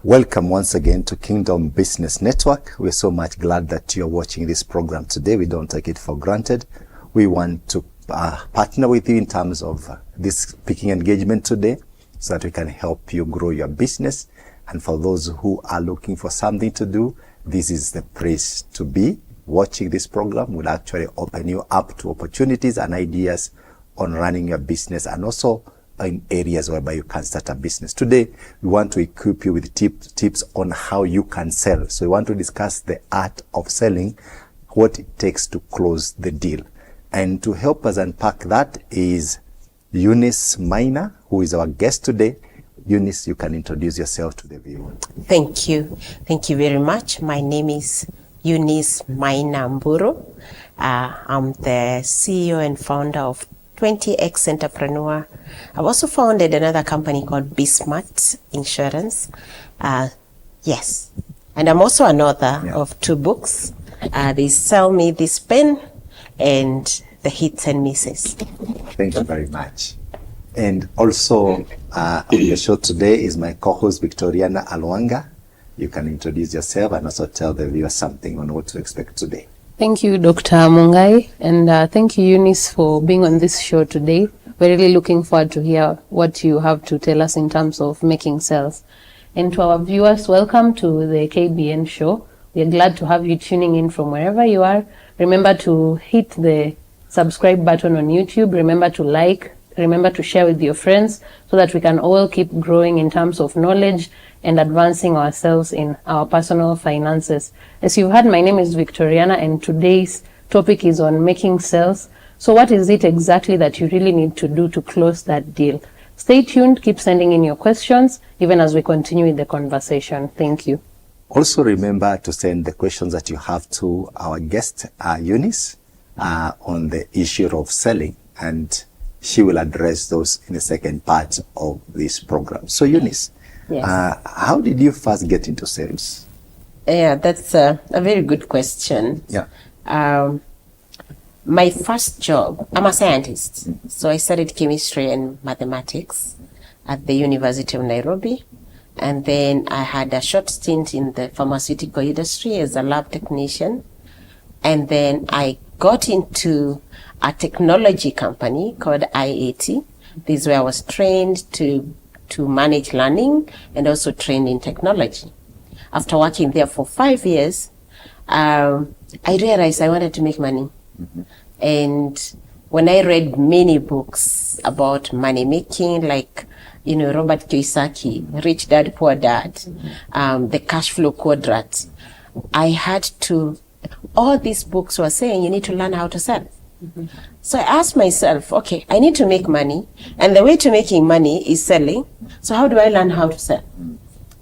Welcome once again to Kingdom Business Network. We're so much glad that you're watching this program today. We don't take it for granted. We want to partner with you in terms of this speaking engagement today so that we can help you grow your business. And for those who are looking for something to do, this is the place to be. Watching this program will actually open you up to opportunities and ideas on running your business, and also in areas whereby you can start a business. Today, we want to equip you with tips on how you can sell. So we want to discuss the art of selling, what it takes to close the deal. And to help us unpack that is Eunice Maina, who is our guest today. Eunice, you can introduce yourself to the viewer. Thank you. Thank you very much. My name is Eunice Maina Mburu. I'm the CEO and founder of 20X Entrepreneurial. I've also founded another company called Bismart Insurance. Yes. And I'm also an author of 2 books. They Sell Me This Pen and The Hits and Misses. Thank you very much. And also on the show today is my co-host Victoriana Alwang'a. You can introduce yourself and also tell the viewers something on what to expect today. Thank you, Dr. Mungai, and thank you, Eunice, for being on this show today. We're really looking forward to hear what you have to tell us in terms of making sales. And to our viewers, welcome to the KBN show. We're glad to have you tuning in from wherever you are. Remember to hit the subscribe button on YouTube. Remember to like. Remember to share with your friends so that we can all keep growing in terms of knowledge and advancing ourselves in our personal finances. As you've heard, my name is Victoriana, and today's topic is on making sales. So what is it exactly that you really need to do to close that deal? Stay tuned, keep sending in your questions, even as we continue with the conversation. Thank you. Also remember to send the questions that you have to our guest, Eunice, on the issue of selling, and she will address those in the second part of this program. So Eunice, how did you first get into sales? Yeah, that's a very good question. Yeah. My first job, I'm a scientist. So I studied chemistry and mathematics at the University of Nairobi. And then I had a short stint in the pharmaceutical industry as a lab technician. And then I got into a technology company called IAT. This is where I was trained to manage learning and also trained in technology. After working there for 5 years, I realized I wanted to make money. Mm-hmm. And when I read many books about money making, like, Robert Kiyosaki, Rich Dad, Poor Dad, the Cash Flow Quadrant, I had to, all these books were saying you need to learn how to sell. Mm-hmm. So I asked myself, okay, I need to make money, and the way to making money is selling. So how do I learn how to sell?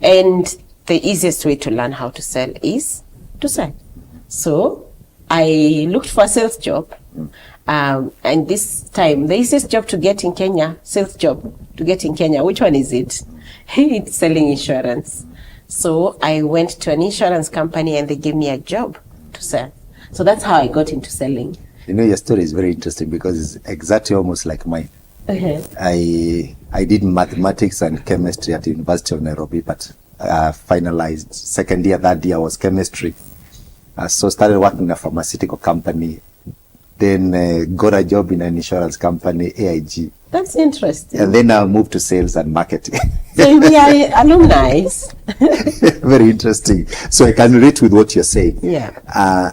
And the easiest way to learn how to sell is to sell. So I looked for a sales job, and this time the easiest job to get in Kenya, sales job to get in Kenya, which one is it? It's selling insurance. So I went to an insurance company and they gave me a job to sell. So that's how I got into selling. Your story is very interesting because it's exactly almost like mine. I did mathematics and chemistry at the University of Nairobi, but finalized second year, third year was chemistry. So started working in a pharmaceutical company, then got a job in an insurance company, AIG. That's interesting. And then I moved to sales and marketing. So we are alumni. Very interesting. So I can relate with what you're saying. Yeah.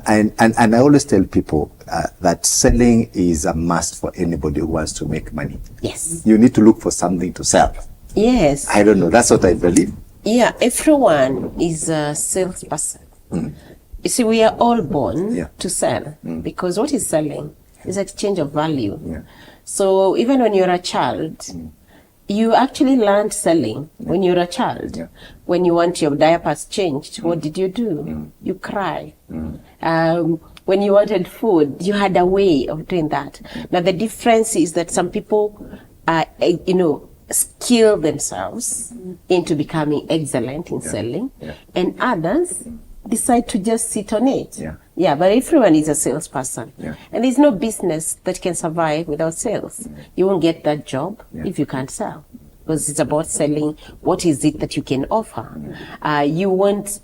And I always tell people that selling is a must for anybody who wants to make money. Yes. You need to look for something to sell. Yes. I don't know. That's what I believe. Yeah. Everyone is a salesperson. You see, we are all born to sell because what is selling is exchange of value. Yeah. So even when you're a child, you actually learned selling when you're a child. Yeah. When you want your diapers changed, what did you do? You cry. When you wanted food, you had a way of doing that. Now the difference is that some people, skill themselves into becoming excellent in selling, and others decide to just sit on it. But everyone is a salesperson. And there's no business that can survive without sales. You won't get that job if you can't sell. because it's about selling. What is it that you can offer? You won't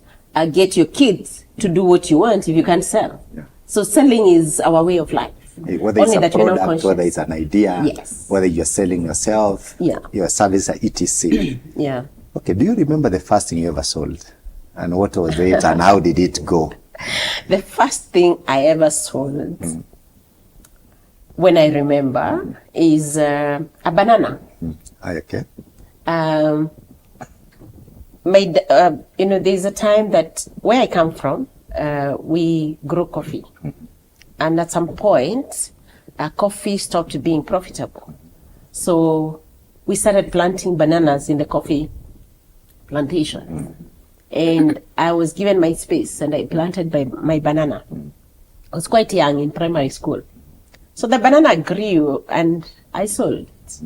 get your kids to do what you want if you can't sell. Yeah. So selling is our way of life. Whether Only it's a that we're not product, conscious. whether it's an idea, Yes. whether you're selling yourself, Yeah. your service, etc. Yeah. Okay, do you remember the first thing you ever sold? And what was it and how did it go? The first thing I ever sold, when I remember, is a banana. Okay. There's a time that where I come from, we grow coffee. And at some point, coffee stopped being profitable. So we started planting bananas in the coffee plantation. And I was given my space and I planted my banana. I was quite young in primary school. So the banana grew and I sold it.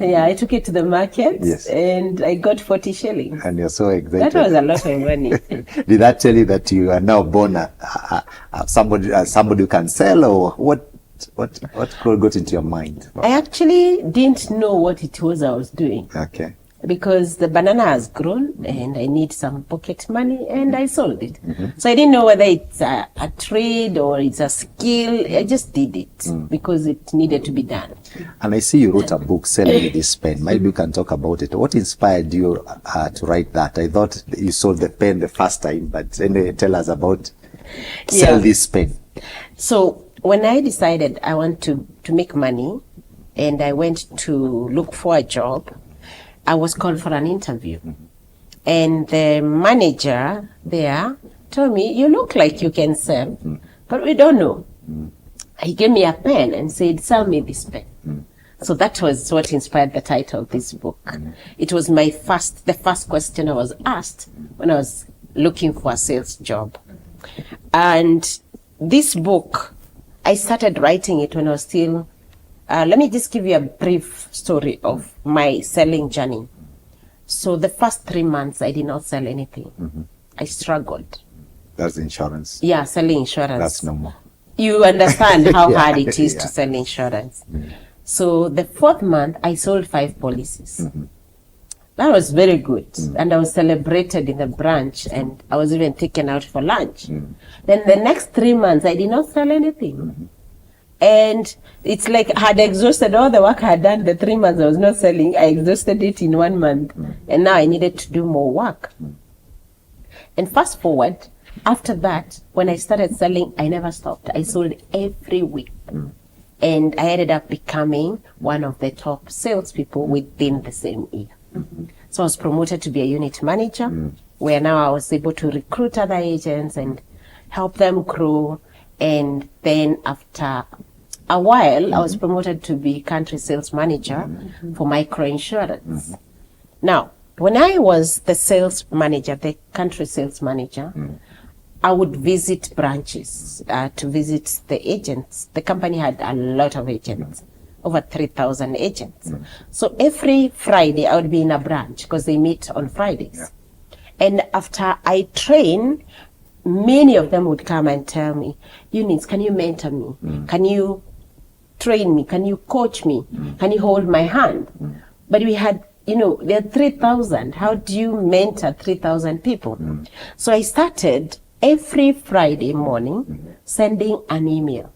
Yeah, I took it to the market and I got 40 shillings. And you're so excited. That was a lot of money. Did that tell you that you are now born somebody who can sell, or what got into your mind? I actually didn't know what it was I was doing. Okay. Because the banana has grown and I need some pocket money and I sold it. So I didn't know whether it's a trade or it's a skill. I just did it because it needed to be done. And I see you wrote a book, Selling This Pen. Maybe you can talk about it. What inspired you to write that? I thought you sold the pen the first time, but anyway, tell us about Sell This Pen. So when I decided I want to make money and I went to look for a job, I was called for an interview. And the manager there told me, you look like you can sell, but we don't know. He gave me a pen and said, sell me this pen. So that was what inspired the title of this book. It was the first question I was asked when I was looking for a sales job. And this book, I started writing it when I was still let me just give you a brief story of my selling journey. So the first 3 months, I did not sell anything. I struggled. That's insurance. Yeah, selling insurance. That's normal. You understand how hard it is to sell insurance. So the 4th month, I sold 5 policies. That was very good. And I was celebrated in the branch and I was even taken out for lunch. Then the next 3 months, I did not sell anything. And it's like I had exhausted all the work I had done the 3 months I was not selling. I exhausted it in 1 month. And now I needed to do more work. And fast forward, after that, when I started selling, I never stopped. I sold every week. And I ended up becoming one of the top salespeople within the same year. So I was promoted to be a unit manager, where now I was able to recruit other agents and help them grow. And then after a while, I was promoted to be country sales manager for microinsurance. Now, when I was the sales manager, the country sales manager, I would visit branches to visit the agents. The company had a lot of agents, over 3,000 agents. So every Friday, I would be in a branch because they meet on Fridays. And after I train, many of them would come and tell me, Eunice, can you mentor me? Can you train me? Can you coach me? Can you hold my hand? But we had, there are 3,000. How do you mentor 3,000 people? So I started every Friday morning sending an email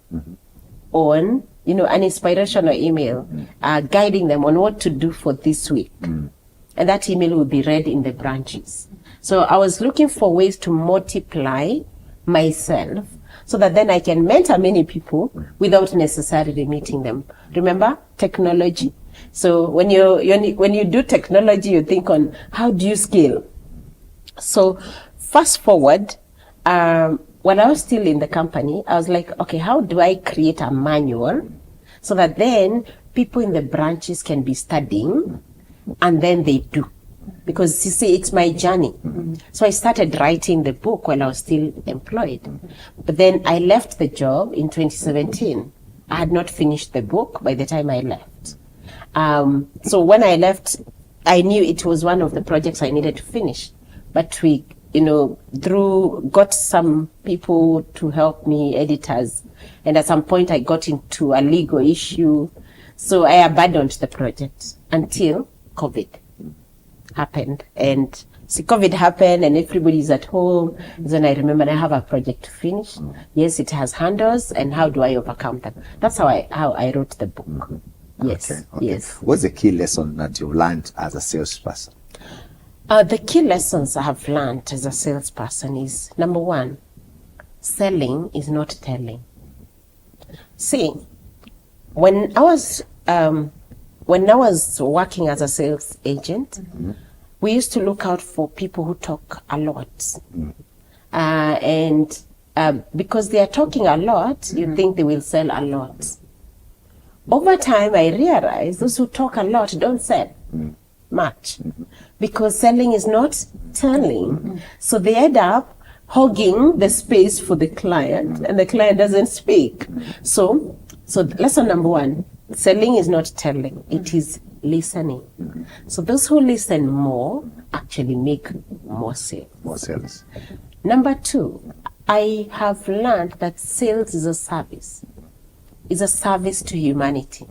on, an inspirational email, guiding them on what to do for this week. And that email will be read in the branches. So I was looking for ways to multiply myself so that then I can mentor many people without necessarily meeting them. Remember, technology. So when you do technology, you think on how do you scale? So fast forward, when I was still in the company, I was like, okay, how do I create a manual so that then people in the branches can be studying and then they do? Because you see, it's my journey. So I started writing the book while I was still employed. But then I left the job in 2017. I had not finished the book by the time I left. So when I left, I knew it was one of the projects I needed to finish. But we, got some people to help me, editors. And at some point I got into a legal issue. So I abandoned the project until COVID happened. And see, COVID happened and everybody's at home. Then I remember I have a project to finish. Yes, it has handles, and how do I overcome them? That's how I wrote the book. Yes. Okay. Yes. What's the key lesson that you learned as a salesperson? The key lessons I have learned as a salesperson is, number one, selling is not telling. See, when I was working as a sales agent, we used to look out for people who talk a lot. And because they are talking a lot, you think they will sell a lot. Over time, I realized those who talk a lot don't sell much, because selling is not telling. So they end up hogging the space for the client, and the client doesn't speak. So lesson number one, selling is not telling, it is listening. So those who listen more actually make more sales. More sales. Number two, I have learned that sales is a service. It's a service to humanity.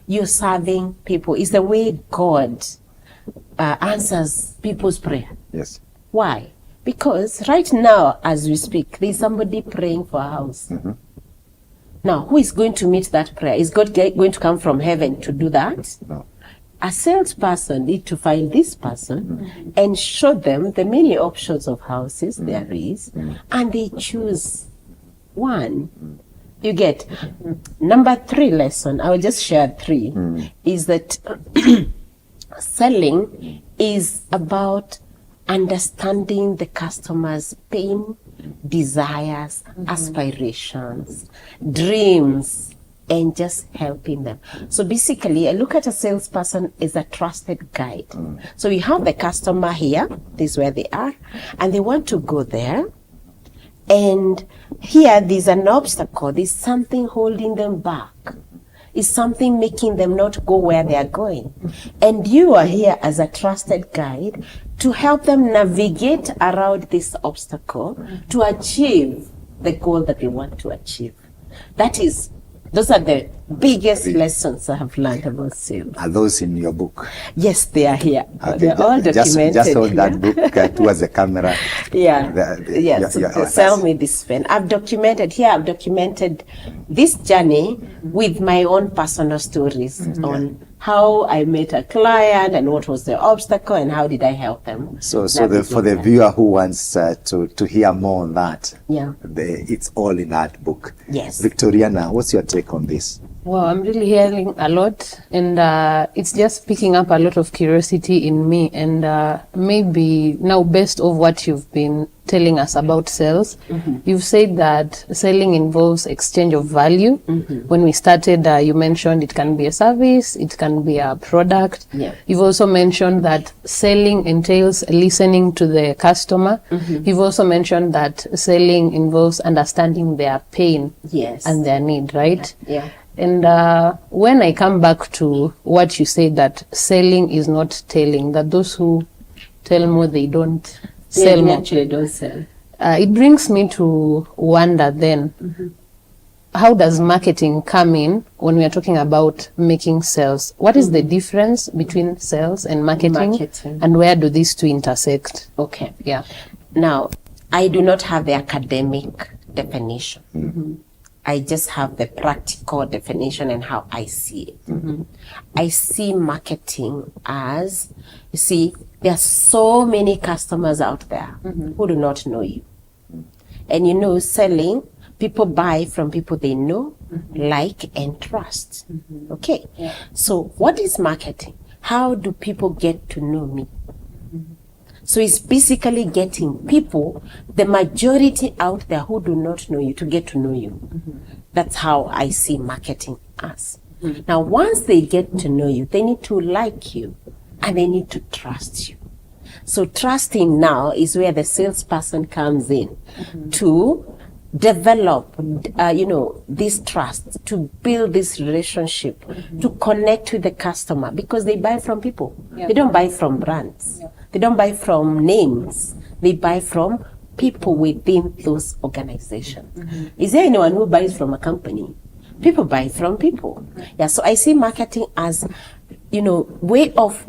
You're serving people. It's the way God answers people's prayer. Yes. Why? Because right now, as we speak, there's somebody praying for a house. Now, who is going to meet that prayer? Is God going to come from heaven to do that? No. A salesperson needs to find this person and show them the many options of houses there is, and they choose one. You get. Number three lesson, I will just share three, is that selling is about understanding the customer's pain, desires, aspirations, dreams, and just helping them. So basically, I look at a salesperson as a trusted guide. So we have the customer here, this is where they are, and they want to go there. And here there's an obstacle, there's something holding them back. Is something making them not go where they are going. And you are here as a trusted guide to help them navigate around this obstacle to achieve the goal that they want to achieve. Those are the biggest lessons I have learned about sales. Are those in your book? Yes, they are here. Okay, They're all documented. Just hold that book towards the camera. Sell me this pen. I've documented this journey with my own personal stories on how I met a client and what was the obstacle and how did I help them. So for the viewer who wants to hear more on that, it's all in that book. Yes. Victoriana, what's your take on this? Well, I'm really hearing a lot, and it's just picking up a lot of curiosity in me. And maybe now, based on what you've been telling us about sales, you've said that selling involves exchange of value. When we started, you mentioned it can be a service, it can be a product. You've also mentioned that selling entails listening to the customer. You've also mentioned that selling involves understanding their pain and their need, right? And when I come back to what you said, that selling is not telling, that those who tell more, they don't sell more. Actually don't sell. It brings me to wonder then, how does marketing come in when we are talking about making sales? What is the difference between sales and marketing, and where do these two intersect? Okay. Now, I do not have the academic definition. I just have the practical definition and how I see it. I see marketing as, you see, there are so many customers out there who do not know you. And you know, selling, people buy from people they know, like, and trust. Okay. So what is marketing? How do people get to know me? So it's basically getting people, the majority out there who do not know you, to get to know you. That's how I see marketing as. Now, once they get to know you, they need to like you and they need to trust you. So trusting now is where the salesperson comes in to develop, this trust, to build this relationship, to connect with the customer, because they buy from people. They don't buy from brands. They don't buy from names. They buy from people within those organizations. Is there anyone who buys from a company? People buy from people. So I see marketing as, way of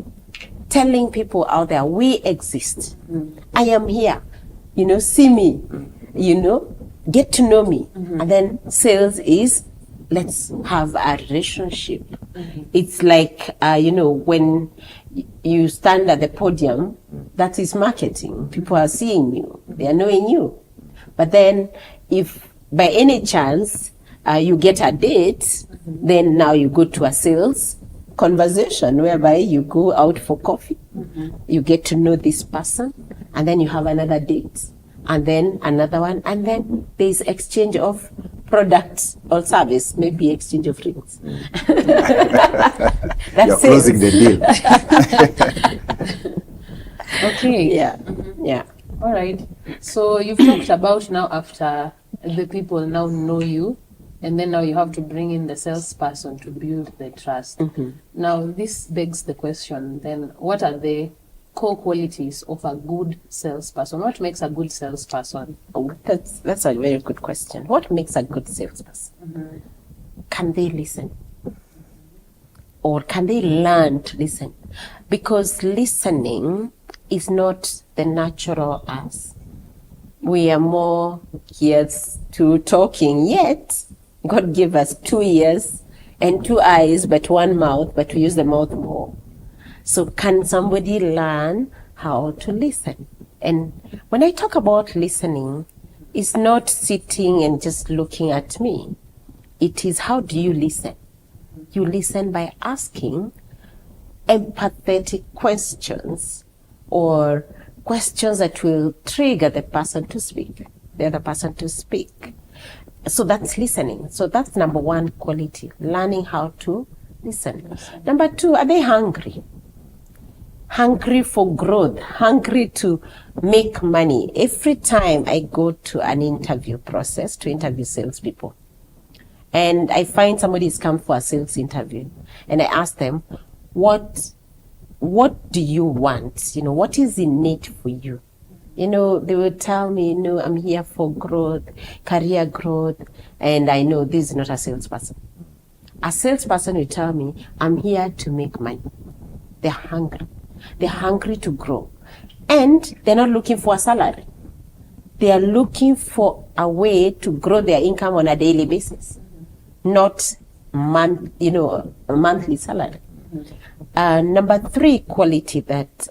telling people out there, we exist. I am here. See me. Get to know me. And then sales is, let's have a relationship. It's like, when you stand at the podium, that is marketing. People are seeing you. They are knowing you. But then if by any chance you get a date, then now you go to a sales conversation whereby you go out for coffee, you get to know this person, and then you have another date, and then another one, and then there's exchange of products or service, maybe exchange of rings. That's You're closing the deal. Okay. Yeah. Yeah. All right. So you've talked about now after the people now know you, and then now you have to bring in the salesperson to build the trust. Now this begs the question, then what are the core qualities of a good salesperson? What makes a good salesperson? That's a very good question. What makes a good salesperson? Can they listen? Or can they learn to listen? Because listening is not the natural us. We are more geared to talking, yet God gave us 2 ears and 2 eyes, but 1 mouth, but we use the mouth more. So can somebody learn how to listen? And when I talk about listening, it's not sitting and just looking at me. It is, how do you listen? You listen by asking empathetic questions, or questions that will trigger the person to speak, the other person to speak. So that's listening. So that's number 1 quality, learning how to listen. Number 2, are they hungry? Hungry for growth, hungry to make money. Every time I go to an interview process to interview salespeople, and I find somebody has come for a sales interview, and I ask them, what do you want? What is innate for you? They will tell me, I'm here for growth, career growth, and I know this is not a salesperson. A salesperson will tell me, I'm here to make money. They're hungry. They're hungry to grow. And they're not looking for a salary. They are looking for a way to grow their income on a daily basis, not a monthly salary. Number 3 quality that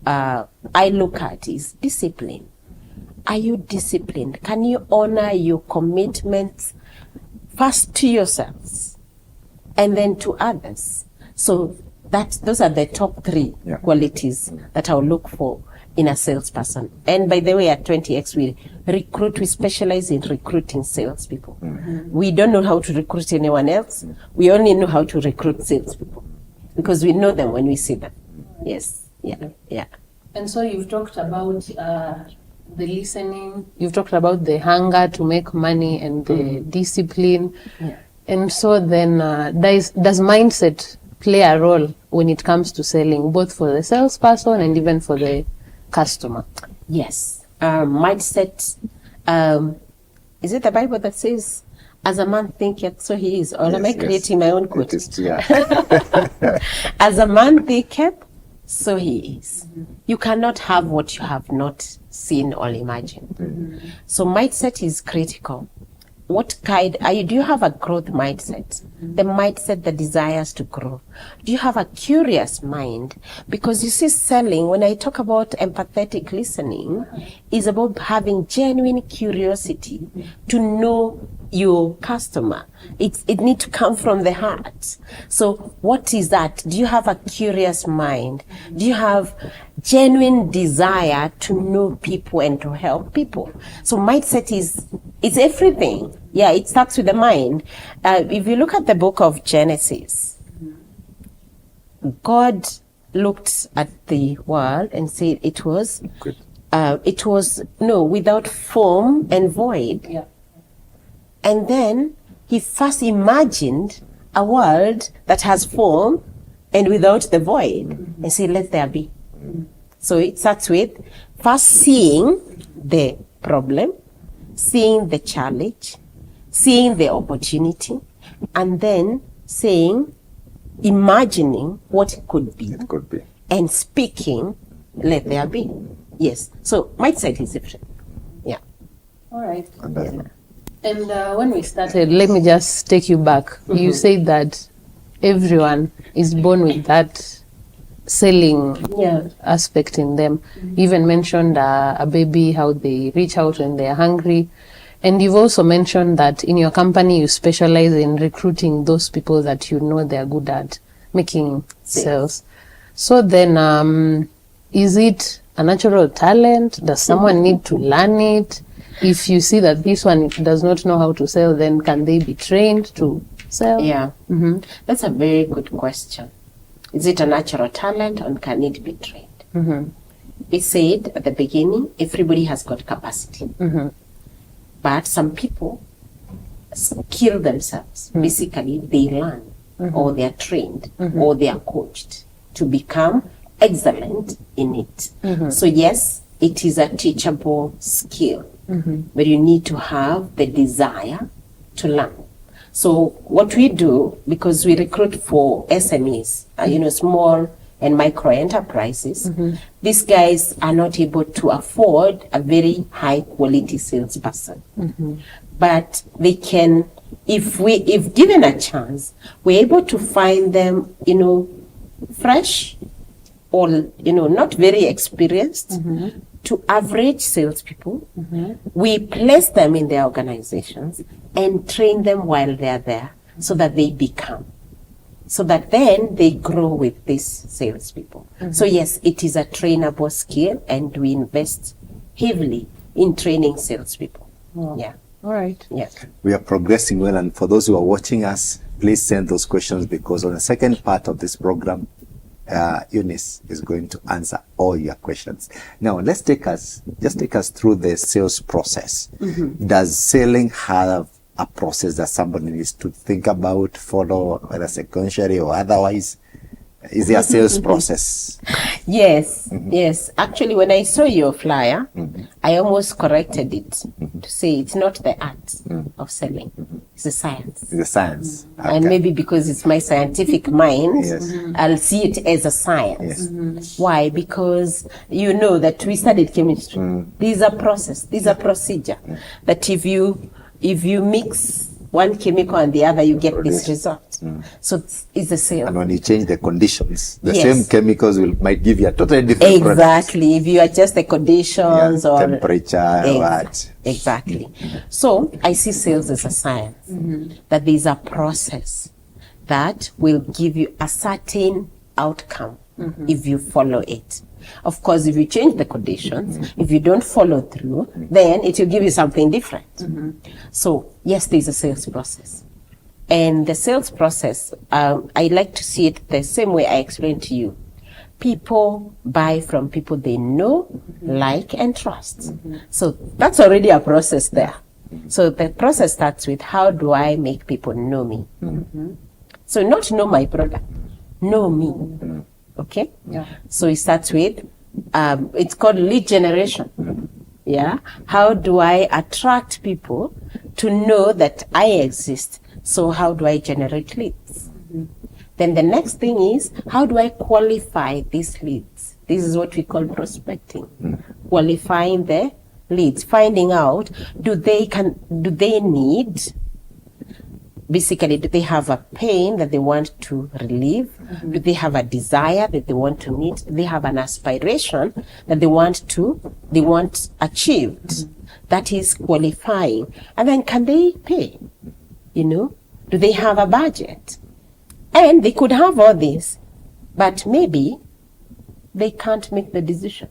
I look at is discipline. Are you disciplined? Can you honor your commitments first to yourselves and then to others? So those are the top 3 qualities that I'll look for in a salesperson. And by the way, at 20X, we specialize in recruiting salespeople. We don't know how to recruit anyone else. We only know how to recruit salespeople because we know them when we see them. Yes. Yeah. And so you've talked about the listening, you've talked about the hunger to make money and the discipline. Yeah. And so then does mindset play a role when it comes to selling, both for the salesperson and even for the customer? Yes. Mindset, is it the Bible that says, as a man thinketh, so he is? Or am I creating my own quote? As a man thinketh, so he is. You cannot have what you have not seen or imagined. So mindset is critical. What kind do you have? A growth mindset, the mindset that desires to grow? Do you have a curious mind? Because you see, selling, when I talk about empathetic listening, is about having genuine curiosity to know your customer. It needs to come from the heart. So what is that? Do you have a curious mind? Do you have genuine desire to know people and to help people? So mindset it's everything. Yeah, it starts with the mind. If you look at the book of Genesis, God looked at the world and said it was without form and void. Yeah. And then he first imagined a world that has form and without the void, and said, let there be. So it starts with first seeing the problem, seeing the challenge, seeing the opportunity, and then imagining what it could be. and speaking, let there be. Yes. So mindset is different. Yeah. All right. And that's And when we started, let me just take you back. You said that everyone is born with that selling aspect in them. You even mentioned a baby, how they reach out when they're hungry. And you've also mentioned that in your company, you specialize in recruiting those people that you know they're good at making sales. So then, is it a natural talent? Does someone need to learn it? If you see that this one does not know how to sell, then can they be trained to sell? Yeah. That's a very good question. Is it a natural talent or can it be trained? We said at the beginning, everybody has got capacity. But some people skill themselves. Basically, they learn or they are trained or they are coached to become excellent in it. So yes, it is a teachable skill, but you need to have the desire to learn. So what we do, because we recruit for SMEs, small and micro enterprises, these guys are not able to afford a very high quality salesperson. But they can, if given a chance, we're able to find them, fresh or, not very experienced to average salespeople. We place them in their organizations and train them while they're there so that they become. So that then they grow with these salespeople. So yes, it is a trainable skill, and we invest heavily in training salespeople. Yeah. All right. Yes. We are progressing well, and for those who are watching us, please send those questions, because on the second part of this program, Eunice is going to answer all your questions. Now, take us through the sales process. Does selling have a process that somebody needs to think about, follow, whether sequentially or otherwise? Is there a sales process? Yes, yes. Actually, when I saw your flyer, I almost corrected it to say it's not the art of selling, it's a science. It's a science. Okay. And maybe because it's my scientific mind, Yes. I'll see it as a science. Why? Because you know that we studied chemistry. This is a process, this is a procedure. That if you mix one chemical and the other, you get this result. So it's the same. And when you change the conditions, the same chemicals might give you a totally different product. Exactly. If you adjust the conditions or temperature, what? Exactly. So I see sales as a science. That there is a process that will give you a certain outcome if you follow it. Of course, if you change the conditions, if you don't follow through, then it will give you something different. So yes, there's a sales process. And the sales process, I like to see it the same way I explained to you. People buy from people they know, like, and trust. So that's already a process there. So the process starts with, how do I make people know me? So not know my product, know me. Okay? Yeah. So it starts with, it's called lead generation. Yeah? How do I attract people to know that I exist? So how do I generate leads? Then the next thing is, how do I qualify these leads? This is what we call prospecting. Qualifying the leads, finding out, do they need, basically, do they have a pain that they want to relieve? Do they have a desire that they want to meet? Do they have an aspiration that they want achieved? That is qualifying. And then can they pay? Do they have a budget? And they could have all this, but maybe they can't make the decision.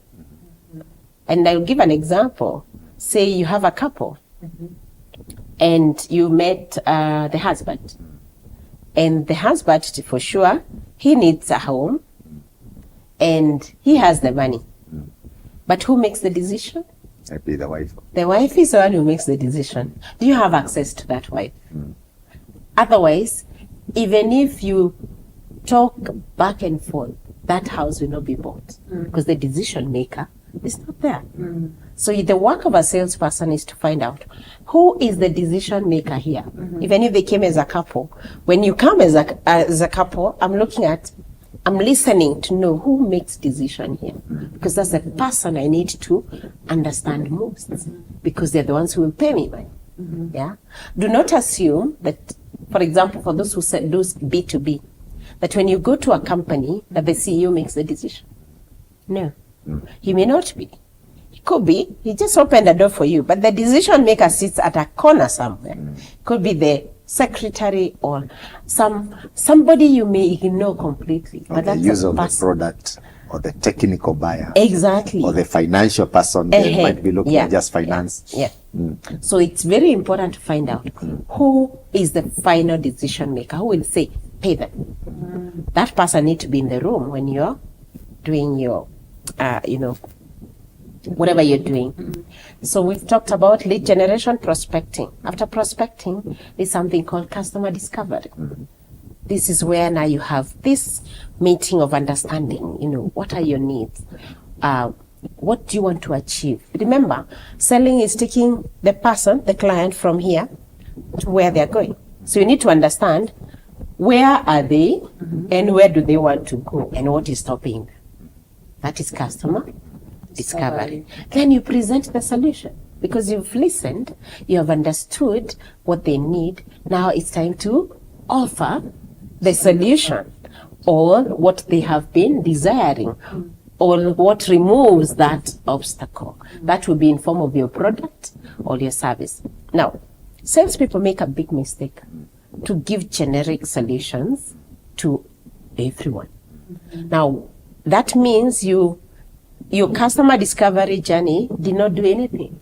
And I'll give an example. Say you have a couple and you met the husband. And the husband, for sure, he needs a home and he has the money. But who makes the decision? Maybe the wife. The wife is the one who makes the decision. Do you have access to that wife? Otherwise, even if you talk back and forth, that house will not be bought because the decision maker is not there. So the work of a salesperson is to find out who is the decision maker here. Even if they came as a couple, when you come as a couple, I'm looking at, I'm listening to know who makes decision here, because that's the person I need to understand most, because they're the ones who will pay me money. Yeah. Do not assume that, for example, for those who do B2B, that when you go to a company that the CEO makes the decision. No, he may not be. He could be. He just opened a door for you, but the decision maker sits at a corner somewhere. Could be the secretary or somebody you may ignore completely. Or the use of the product, or the technical buyer. Exactly. Or the financial person. They might be looking at just finance. Yeah. So it's very important to find out who is the final decision maker, who will say, pay them. That person needs to be in the room when you're doing your, whatever you're doing. So we've talked about lead generation, prospecting. After prospecting, there's something called customer discovery. This is where now you have this meeting of understanding, what are your needs? What do you want to achieve? Remember, selling is taking the person, the client, from here to where they're going. So you need to understand where are they and where do they want to go and what is stopping them. That is customer discovery. Then you present the solution, because you've listened, you have understood what they need. Now it's time to offer the solution, or what they have been desiring, or what removes that obstacle. That will be in form of your product or your service. Now, salespeople make a big mistake to give generic solutions to everyone. Now, that means your customer discovery journey did not do anything,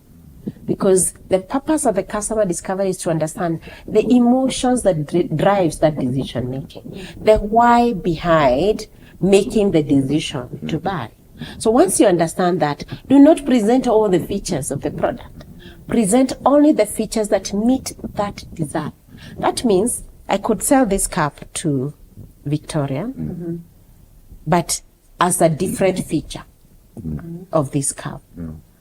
because the purpose of the customer discovery is to understand the emotions that drives that decision making, the why behind making the decision to buy. So once you understand that, do not present all the features of the product. Present only the features that meet that desire. That means I could sell this cup to Victoria, but as a different feature of this cup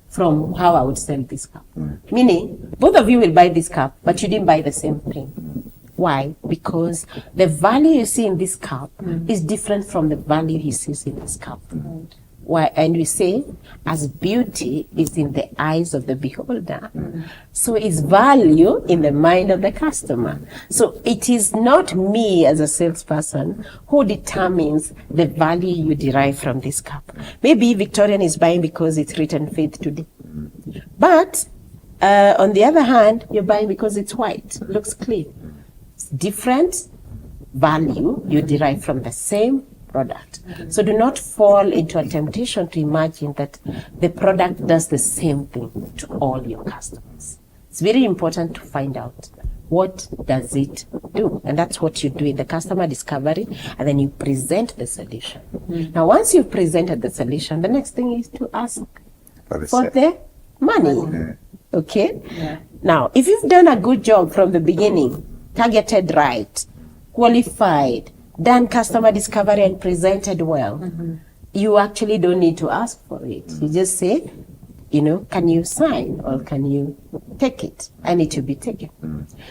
from how I would sell this cup. Meaning, both of you will buy this cup, but you didn't buy the same thing. Why? Because the value you see in this cup is different from the value he sees in this cup. Why? And we say, as beauty is in the eyes of the beholder, so is value in the mind of the customer. So it is not me as a salesperson who determines the value you derive from this cup. Maybe Victorian is buying because it's written faith today. But on the other hand, you're buying because it's white, looks clean. It's different value you derive from the same product. So do not fall into a temptation to imagine that the product does the same thing to all your customers. It's very important to find out what does it do, and that's what you do in the customer discovery, and then you present the solution. Now once you've presented the solution, the next thing is to ask for the money. Okay? Now if you've done a good job from the beginning, targeted right, qualified, done customer discovery and presented well, you actually don't need to ask for it. You just say, can you sign or can you take it? I need to be taken.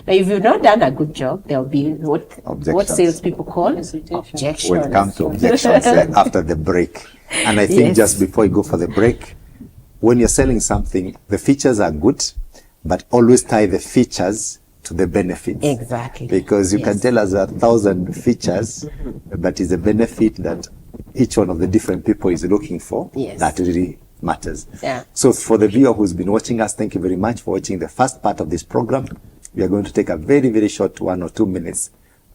Now, if you've not done a good job, there'll be what salespeople call objections. We'll come to objections after the break. And I think just before you go for the break, when you're selling something, the features are good, but always tie the features to the benefits. Exactly. Because you can tell us 1,000 features, but it's a benefit that each one of the different people is looking for. That really matters. So for the viewer who's been watching us, thank you very much for watching the first part of this program. We are going to take a very, very short 1 or 2 minutes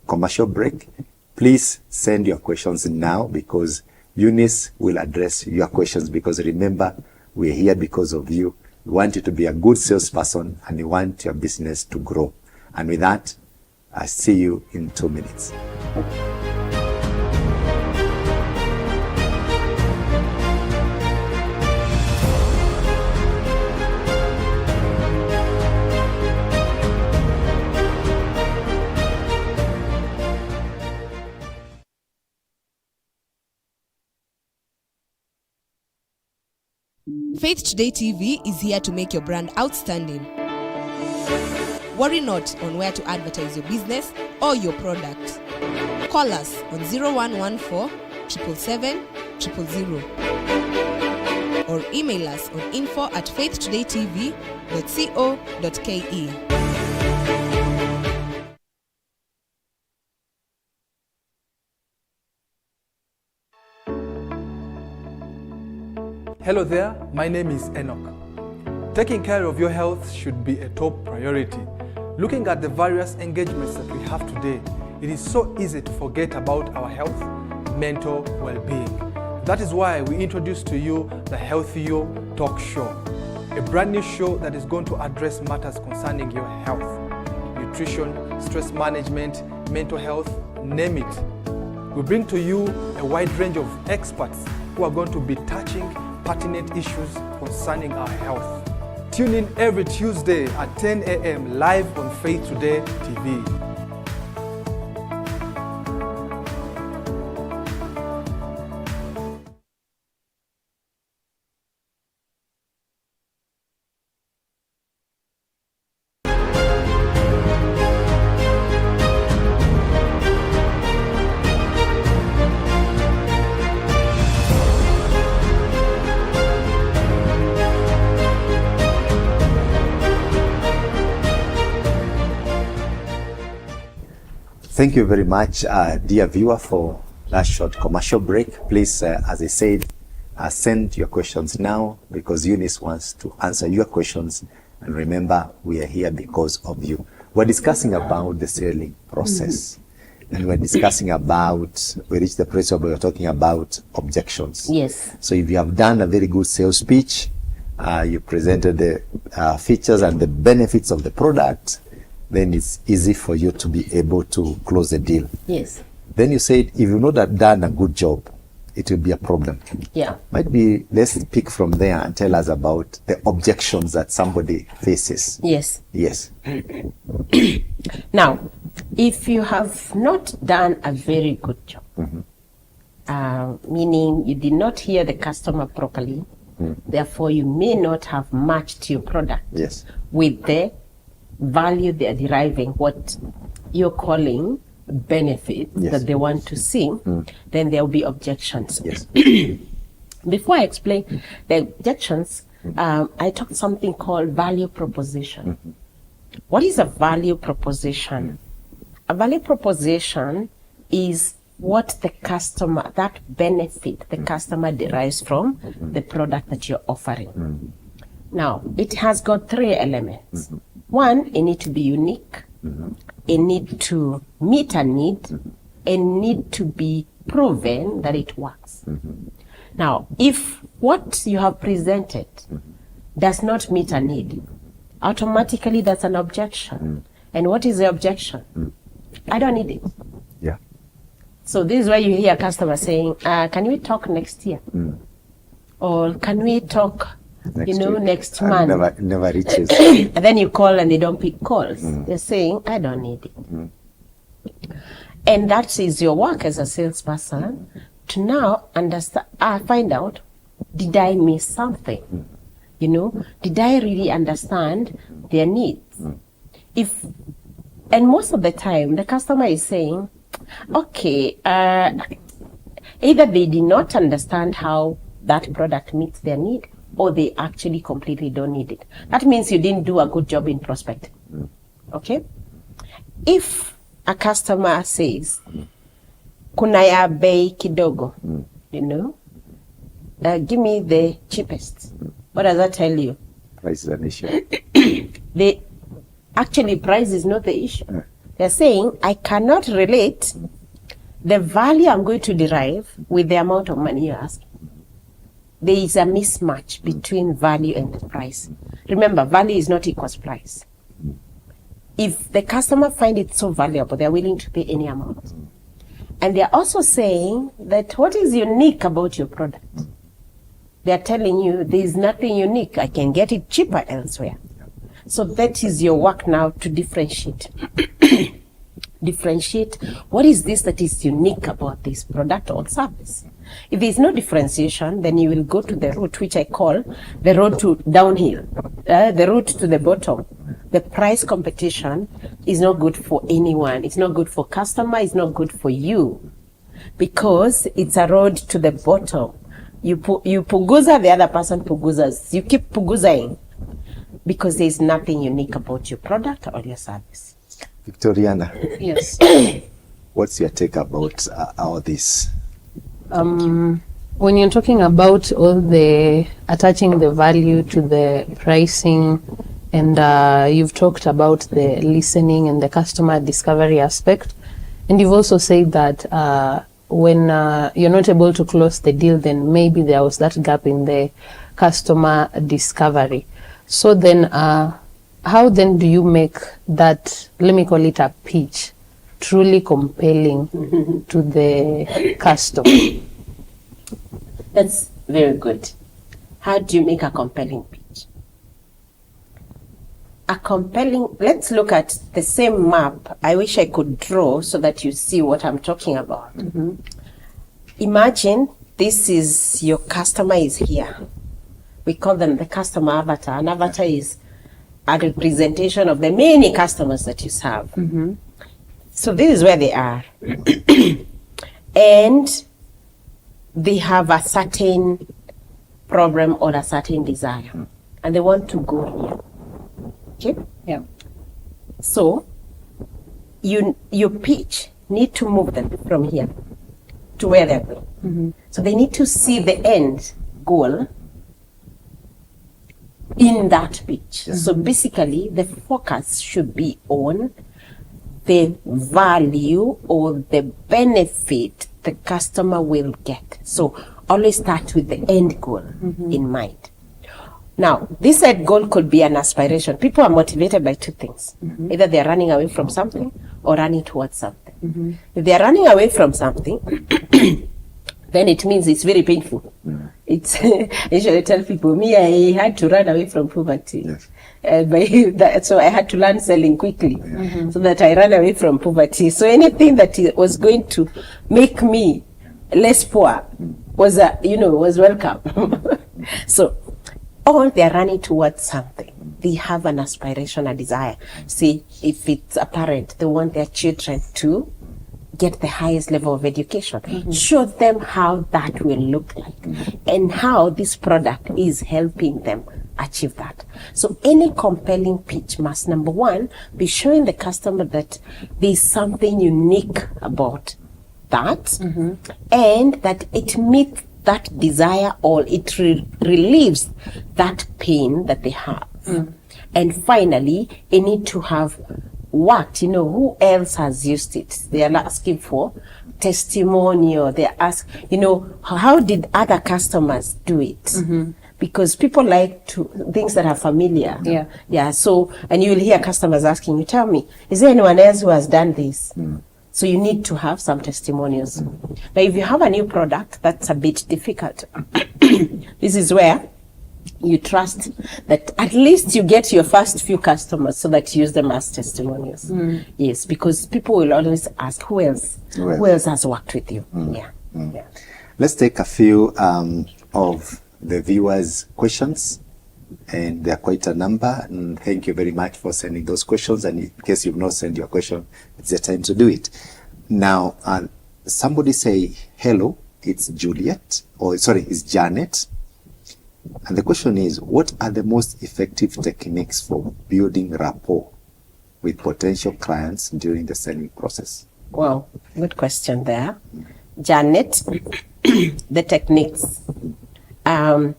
commercial break. Please send your questions now, because Eunice will address your questions, because remember, we're here because of you. We want you to be a good salesperson, and we want your business to grow. And with that, I see you in 2 minutes. Faith Today TV is here to make your brand outstanding. Worry not on where to advertise your business or your product. Call us on 0114 777 000 or email us on info@faithtodaytv.co.ke. Hello there, my name is Enoch. Taking care of your health should be a top priority. Looking at the various engagements that we have today, it is so easy to forget about our health, mental well-being. That is why we introduce to you the Healthy You Talk Show, a brand new show that is going to address matters concerning your health, nutrition, stress management, mental health, name it. We bring to you a wide range of experts who are going to be touching pertinent issues concerning our health. Tune in every Tuesday at 10 a.m. live on Faith Today TV. Thank you very much, dear viewer, for that short commercial break. Please, as I said, send your questions now because Eunice wants to answer your questions. And remember, we are here because of you. We're discussing about the selling process. And we're discussing about, we reached the place where we're talking about objections. Yes. So if you have done a very good sales pitch, you presented the features and the benefits of the product, then it's easy for you to be able to close the deal. Yes. Then you said, if you've not done a good job, it will be a problem. Yeah. Might be, let's pick from there and tell us about the objections that somebody faces. Yes. Yes. Now, if you have not done a very good job, meaning you did not hear the customer properly, therefore you may not have matched your product Yes. with the value they are deriving, what you're calling benefits Yes. that they want to see, then there will be objections. Yes. Before I explain the objections, I talked something called value proposition. What is a value proposition? A value proposition is what the customer, that benefit the customer derives from the product that you're offering. Now, it has got three elements. One, it needs to be unique, it needs to meet a need, and need to be proven that it works. Now, if what you have presented does not meet a need, automatically that's an objection. And what is the objection? I don't need it. Yeah. So this is where you hear a customer saying, can we talk next year? Or can we talk Next week. next And month? never reaches. And then you call and they don't pick calls. They're saying, I don't need it. And that is your work as a salesperson to now understand, find out, did I miss something? Did I really understand their needs? And most of the time, the customer is saying, okay, either they did not understand how that product meets their need, or they actually completely don't need it. That means you didn't do a good job in prospecting. Okay? If a customer says, kuna ya bei kidogo, give me the cheapest. What does that tell you? Price is an issue. Actually, price is not the issue. They're saying, I cannot relate the value I'm going to derive with the amount of money you're asking. There is a mismatch between value and the price. Remember, value is not equals price. If the customer finds it so valuable, they're willing to pay any amount. And they're also saying that what is unique about your product? They're telling you there is nothing unique. I can get it cheaper elsewhere. So that is your work now to differentiate. Differentiate what is this that is unique about this product or service. If there is no differentiation, then you will go to the route which I call the road to downhill, the route to the bottom. The price competition is not good for anyone. It's not good for customer. It's not good for you. because it's a road to the bottom. You puguza, the other person puguzas. You keep puguzing because there's nothing unique about your product or your service. Victoriana, Yes. what's your take about all this? When you're talking about all the attaching the value to the pricing, and you've talked about the listening and the customer discovery aspect, and you've also said that when you're not able to close the deal, then maybe there was that gap in the customer discovery. So then how then do you make that, let me call it a pitch, truly compelling to the customer? That's very good. How do you make a compelling pitch? Let's look at the same map. I wish I could draw so that you see what I'm talking about. Imagine this is your customer is here. We call them the customer avatar. An avatar is a representation of the many customers that you serve. So this is where they are. And they have a certain problem or a certain desire. And they want to go here. Okay? Yeah. So your pitch need to move them from here to where they're going. So they need to see the end goal in that pitch. So basically the focus should be on the value or the benefit the customer will get. So always start with the end goal in mind. Now, this end goal could be an aspiration. People are motivated by two things. Either they're running away from something or running towards something. If they're running away from something, then it means it's very painful. It's I usually tell people, me, I had to run away from poverty. So I had to learn selling quickly so that I ran away from poverty. So anything that was going to make me less poor was, was welcome. So all they're running towards something. They have an aspiration, a desire. See, if it's a parent, they want their children to get the highest level of education. Show them how that will look like and how this product is helping them achieve that. So any compelling pitch must, number one, be showing the customer that there's something unique about that and that it meets that desire or it relieves that pain that they have. And finally, it need to have worked. Who else has used it? They are asking for testimonial. They ask, how did other customers do it? Because people like things that are familiar. Yeah. So, and you will hear customers asking you, tell me, is there anyone else who has done this? So you need to have some testimonials. Now, if you have a new product, that's a bit difficult. This is where you trust that at least you get your first few customers so that you use them as testimonials. Yes, because people will always ask, who else has worked with you? Yeah. Let's take a few of the viewers' questions, and there are quite a number, and thank you very much for sending those questions, and in case you've not sent your question, it's the time to do it. Now, somebody say, hello, it's Juliet, it's Janet. And the question is, what are the most effective techniques for building rapport with potential clients during the selling process? Wow, good question there. Janet, the techniques. I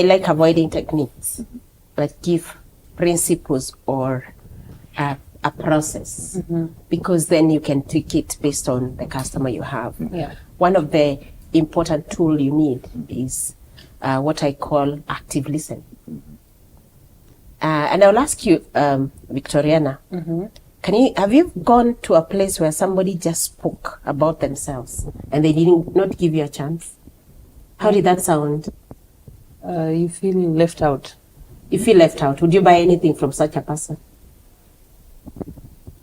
like avoiding techniques, but give principles or a process, because then you can tweak it based on the customer you have. One of the important tools you need is what I call active listening. And I'll ask you, Victoriana, have you gone to a place where somebody just spoke about themselves and they did not give you a chance? How did that sound? You feel left out. You feel left out. Would you buy anything from such a person?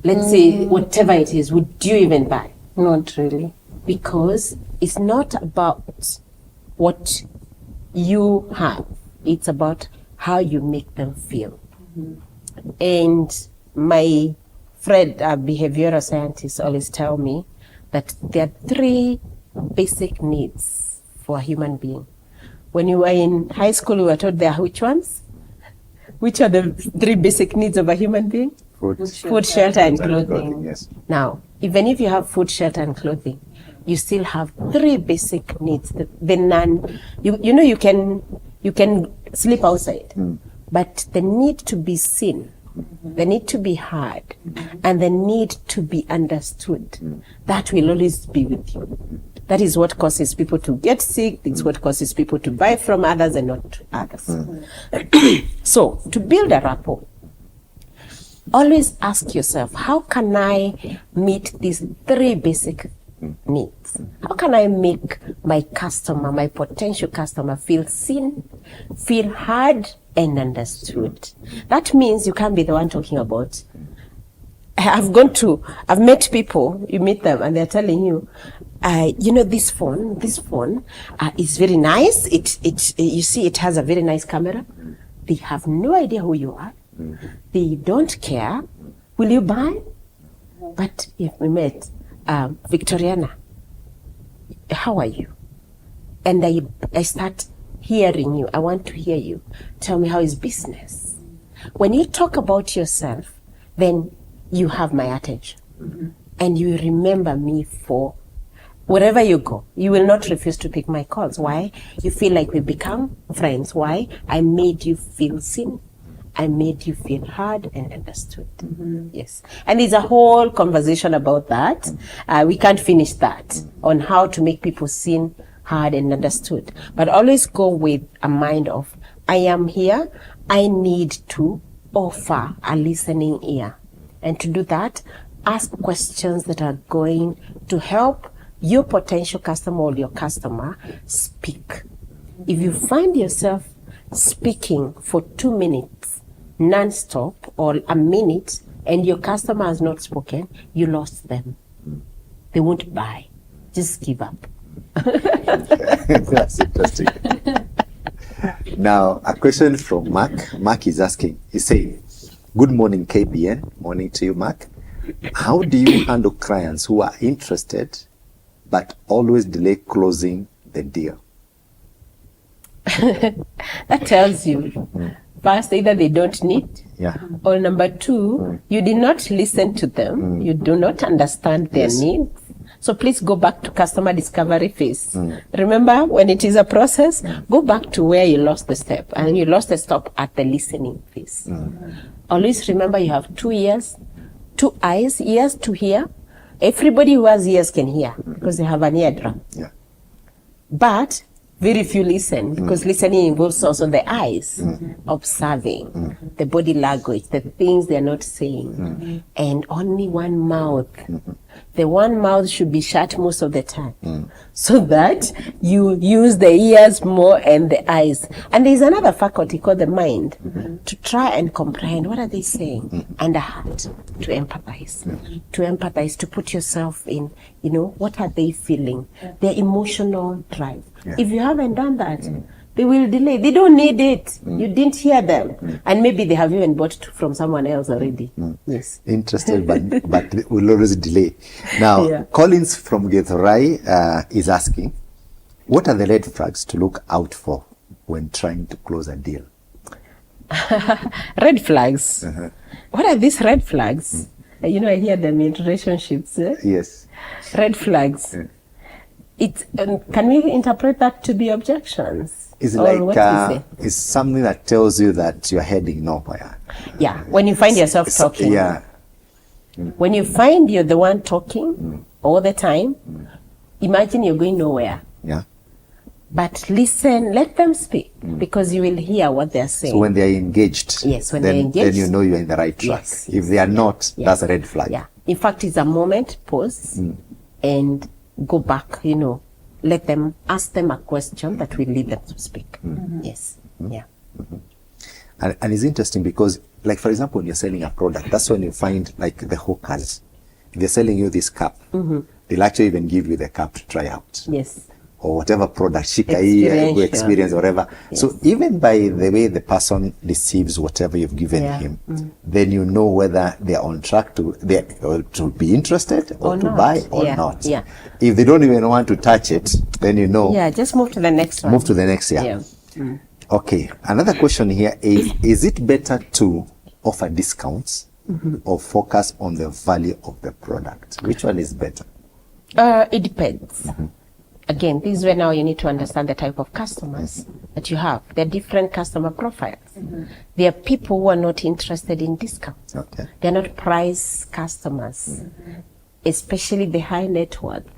Let's say whatever it is, would you even buy? Not really. Because it's not about what you have. It's about how you make them feel. And my friend, a behavioral scientist, always tell me that there are 3 basic needs for a human being. When you were in high school, we were taught there are which ones? Which are the 3 basic needs of a human being? Food, shelter, and clothing. Yes. Now, even if you have food, shelter, and clothing, you still have 3 basic needs. The none, you know, you can sleep outside, but the need to be seen, the need to be heard, and the need to be understood, that will always be with you. That is what causes people to get sick. It's what causes people to buy from others and not to others. So, to build a rapport, always ask yourself, how can I meet these 3 basic needs? How can I make my customer, my potential customer, feel seen, feel heard, and understood? That means you can't be the one talking about. I've met people, you meet them, and they're telling you, you know, this phone is very nice. You see, it has a very nice camera. They have no idea who you are. They don't care. Will you buy? But if we met, Victoriana, how are you? And I start hearing you. I want to hear you. Tell me, how is business? When you talk about yourself, then you have my attention. And you remember me for wherever you go. You will not refuse to pick my calls. Why? You feel like we become friends. Why? I made you feel seen. I made you feel heard and understood. Yes. And there's a whole conversation about that. We can't finish that on how to make people seen, heard, and understood. But always go with a mind of, I am here. I need to offer a listening ear. And to do that, ask questions that are going to help your potential customer or your customer speak. If you find yourself speaking for 2 minutes non-stop or a minute and your customer has not spoken, you lost them. They won't buy. Just give up. That's interesting. Now, a question from Mark. Mark is asking, he's saying, good morning, KBN. Morning to you, Mark. How do you handle clients who are interested but always delay closing the deal? That tells you, first, either they don't need, or number 2, you did not listen to them. You do not understand their needs. So please go back to customer discovery phase. Remember, when it is a process, go back to where you lost the step, and you lost the step at the listening phase. Always remember, you have 2 ears, 2 eyes, ears to hear. Everybody who has ears can hear because they have an eardrum. But very few listen, because listening involves also the eyes, observing the body language, the things they're not saying, and only one mouth. The one mouth should be shut most of the time, so that you use the ears more and the eyes. And there's another faculty called the mind, to try and comprehend what are they saying, and the heart to empathize, to put yourself in, you know, what are they feeling, their emotional drive. If you haven't done that, they will delay. They don't need it. You didn't hear them. And maybe they have even bought from someone else already. Yes. Interested, but will always delay. Now, Collins from Githurai is asking, what are the red flags to look out for when trying to close a deal? Red flags? What are these red flags? You know, I hear them in relationships. Yes. Red flags. Can we interpret that to be objections? It's like it's something that tells you that you're heading nowhere. Yeah, when you find yourself talking. When you find you're the one talking all the time, imagine you're going nowhere. But listen, let them speak, because you will hear what they're saying. So when they're engaged, when they're engaged, then you know you're in the right track. If they are not, that's a red flag. In fact, it's a moment, pause, and go back, you know, let them, ask them a question that will lead them to speak. Yes. And it's interesting because, like, for example, when you're selling a product, that's when you find, like, the hawkers. They're selling you this cup. They'll actually even give you the cup to try out. Yes. or whatever product, shika experience, whatever. Yes. So even by the way the person receives whatever you've given him, then you know whether they're on track to be interested or to not. buy or not. Yeah. If they don't even want to touch it, then you know. Yeah, just move to the next one. Move to the next, Okay, another question here is it better to offer discounts or focus on the value of the product? Which one is better? It depends. Again, this is where now you need to understand the type of customers that you have. There are different customer profiles. There are people who are not interested in discounts. Okay. They're not price customers, especially the high net worth.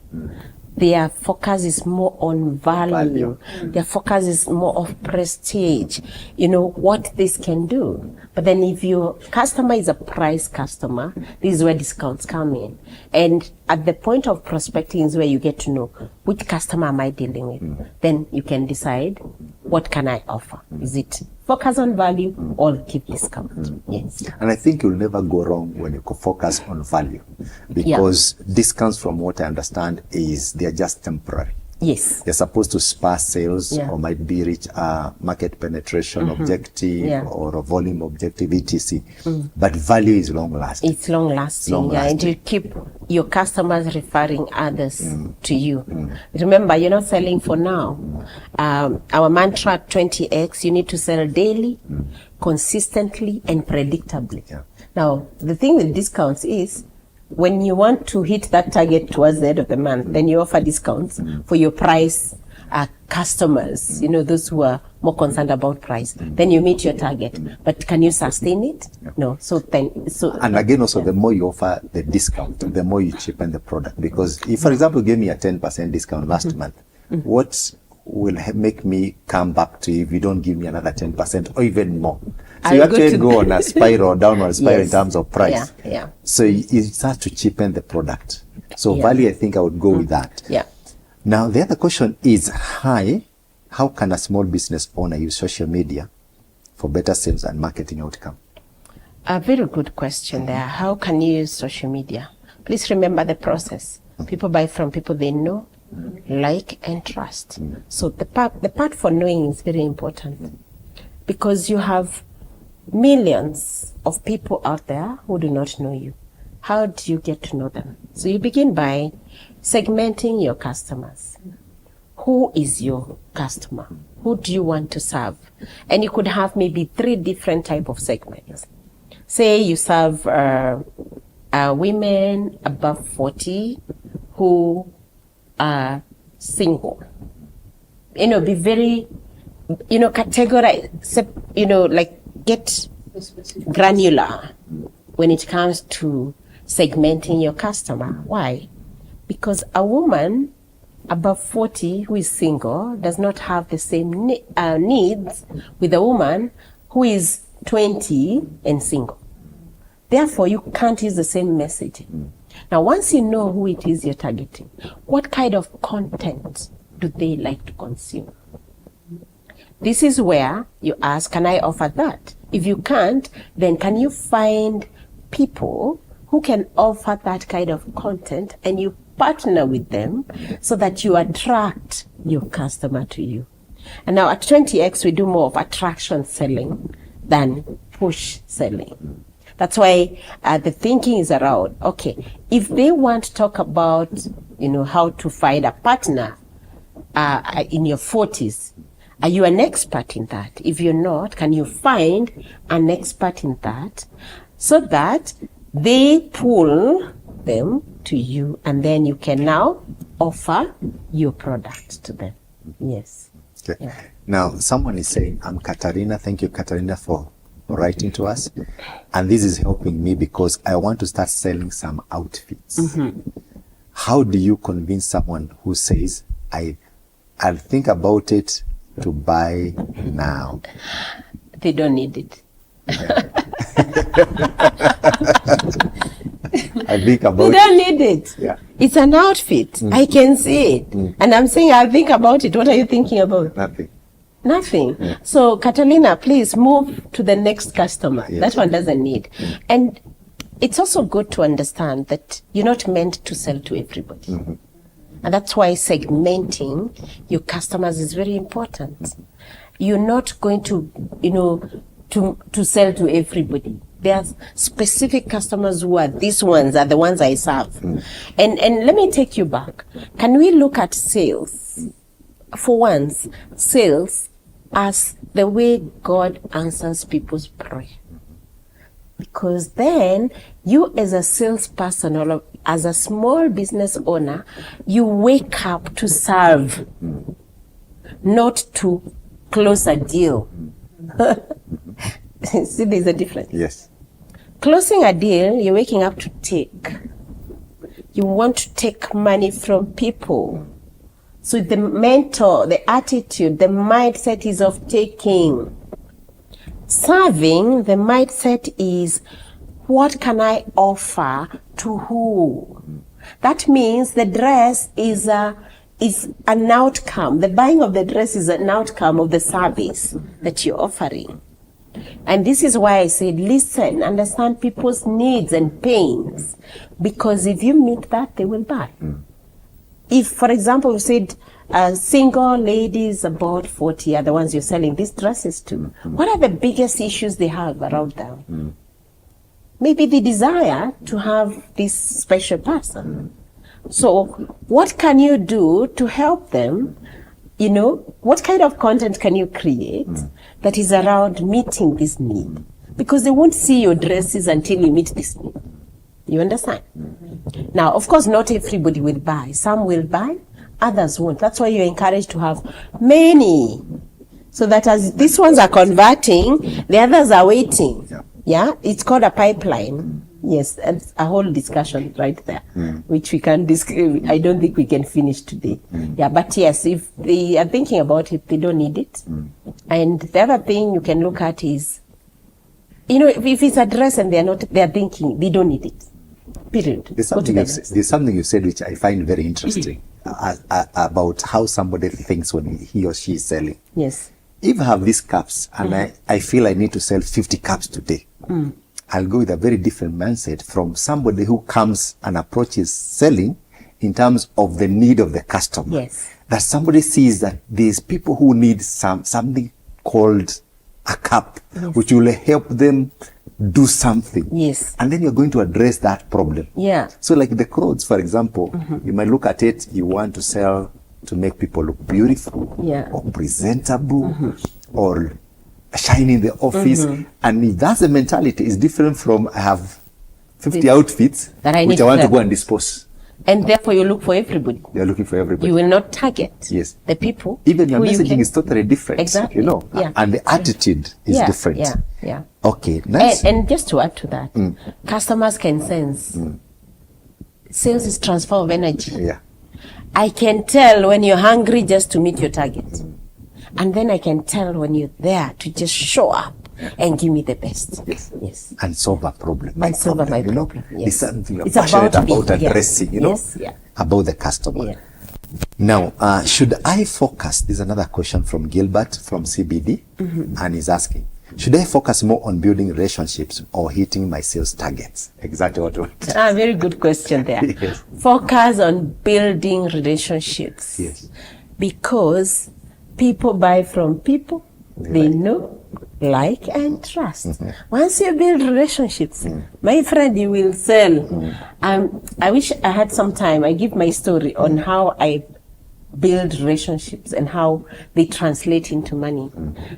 Their focus is more on value. Their focus is more of prestige, what this can do. But then if your customer is a price customer, this is where discounts come in. And at the point of prospecting is where you get to know which customer am I dealing with. Then you can decide, what can I offer? Is it focus on value or give discount? Yes. And I think you'll never go wrong when you focus on value, because discounts, from what I understand, they're just temporary. Yes. They're supposed to spur sales or might be reach a market penetration objective or a volume objective, etc. But value is long lasting. It's long lasting, and you keep your customers referring others to you. Remember, you're not selling for now. Our mantra 20x, you need to sell daily, consistently, and predictably. Now, the thing with discounts is, when you want to hit that target towards the end of the month, then you offer discounts for your price customers, those who are more concerned about price. Then you meet your target. But can you sustain it? No. And again, also, the more you offer the discount, the more you cheapen the product. Because if, for example, you gave me a 10% discount last month, what will make me come back to you if you don't give me another 10% or even more? So you actually go on a spiral, downward spiral in terms of price. So you start to cheapen the product. So value, I think I would go with that. Now, the other question is, how can a small business owner use social media for better sales and marketing outcome? A very good question there. How can you use social media? Please remember the process. People buy from people they know, like, and trust. So the part for knowing is very important, because you have millions of people out there who do not know you. How do you get to know them? So you begin by segmenting your customers. Who is your customer? Who do you want to serve? And you could have maybe 3 different type of segments. Say you serve women above 40 who are single. Be very, categorize, get granular when it comes to segmenting your customer. Why? Because a woman above 40 who is single does not have the same needs with a woman who is 20 and single. Therefore, you can't use the same messaging. Now, once you know who it is you're targeting, what kind of content do they like to consume? This is where you ask, can I offer that? If you can't, then can you find people who can offer that kind of content, and you partner with them so that you attract your customer to you? And now at 20X, we do more of attraction selling than push selling. That's why the thinking is around, okay, if they want to talk about, how to find a partner in your 40s, are you an expert in that? If you're not, can you find an expert in that so that they pull them to you, and then you can now offer your product to them? Yes. Okay. Yeah. Now, someone is saying, I'm Katarina. Thank you, Katarina, for writing to us. And this is helping me because I want to start selling some outfits. How do you convince someone who says, I'll think about it to buy now? They don't need it. I think about it. You don't need it. Yeah. It's an outfit. I can see it. And I'm saying, I'll think about it. What are you thinking about? Nothing. Yeah. So, Catalina, please move to the next customer. Yes. That one doesn't need. And it's also good to understand that you're not meant to sell to everybody. And that's why segmenting your customers is very important. You're not going to, to sell to everybody. There are specific customers who are, these ones are the ones I serve. And let me take you back. Can we look at sales? For once, sales as the way God answers people's prayer. Because then you as a salesperson or as a small business owner, you wake up to serve, not to close a deal. See, there's a difference. Yes. Closing a deal, you're waking up to take. You want to take money from people. So the mentor, the attitude, the mindset is of taking. Serving, the mindset is, what can I offer to who? That means the dress is an outcome. The buying of the dress is an outcome of the service that you're offering. And this is why I said, listen, understand people's needs and pains. Because if you meet that, they will buy. If, for example, you said, single ladies about 40 are the ones you're selling these dresses to. What are the biggest issues they have around them? Maybe the desire to have this special person. So what can you do to help them? What kind of content can you create that is around meeting this need? Because they won't see your dresses until you meet this need. You understand? Now, of course, not everybody will buy. Some will buy, others won't. That's why you're encouraged to have many. So that as these ones are converting, the others are waiting. Yeah? It's called a pipeline. Yes, that's a whole discussion right there, which we can I don't think we can finish today. Yeah, but yes, if they are thinking about it, they don't need it. And the other thing you can look at is, if it's a dress and they're thinking they don't need it. Period. There's something you said which I find very interesting about how somebody thinks when he or she is selling. Yes. If I have these cups and I feel I need to sell 50 cups today, I'll go with a very different mindset from somebody who comes and approaches selling in terms of the need of the customer. Yes. That somebody sees that there's people who need something called a cup, which will help them do something. Yes. And then you're going to address that problem. Yeah. So like the clothes, for example, you might look at it, you want to sell to make people look beautiful or presentable or shine in the office. And if that's the mentality, it's different from I have 50 outfits which I want to go and dispose. And therefore you look for everybody. You're looking for everybody. You will not target the people. Even your messaging is totally different. Exactly. And the attitude is different. Yeah. Okay, nice. And just to add to that, customers can sense. Sales is transfer of energy. Yeah. I can tell when you're hungry just to meet your target. And then I can tell when you're there to just show up and give me the best. Yes. And solve a problem. And solve my problem. Yes. It's something you're passionate about addressing, about the customer. Yeah. Now, should I focus? There's another question from Gilbert from CBD, and he's asking, should I focus more on building relationships or hitting my sales targets? Exactly what you want. Very good question there. Yes. Focus on building relationships. Yes. Because people buy from people they know, like, and trust. Once you build relationships, my friend, you will sell. I wish I had some time. I give my story on how I build relationships and how they translate into money.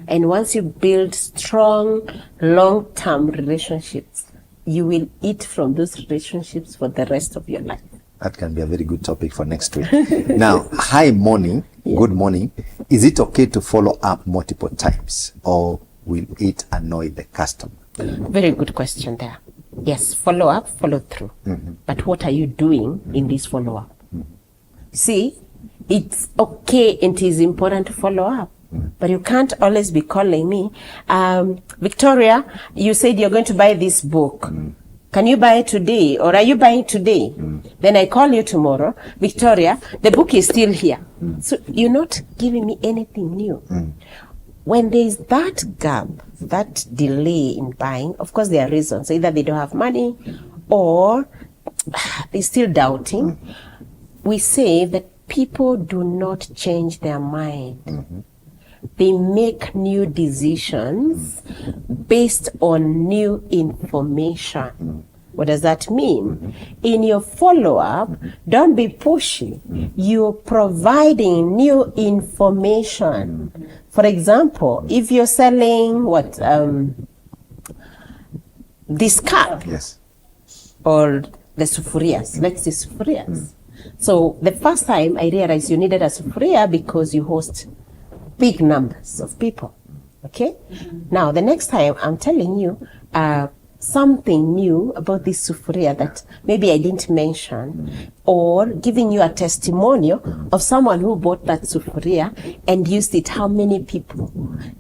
And once you build strong, long-term relationships, you will eat from those relationships for the rest of your life. That can be a very good topic for next week. Now, hi morning, good morning. Is it okay to follow up multiple times or will it annoy the customer? Very good question there. Yes, follow up, follow through. But what are you doing in this follow up? See, it's okay, it is important to follow up. But you can't always be calling me. Victoria, you said you're going to buy this book. Can you buy it today? Or are you buying today? Then I call you tomorrow. Victoria, the book is still here. So you're not giving me anything new. When there's that gap, that delay in buying, of course there are reasons. Either they don't have money or they're still doubting. We say that people do not change their mind. They make new decisions based on new information. What does that mean? In your follow-up, don't be pushy. You're providing new information. For example, if you're selling this cup, Yes. or the sufurias, let's say sufurias. So the first time I realized you needed a sufuria because you host big numbers of people. Okay? Now, the next time I'm telling you something new about this sufuria that maybe I didn't mention, or giving you a testimonial of someone who bought that sufuria and used it. How many people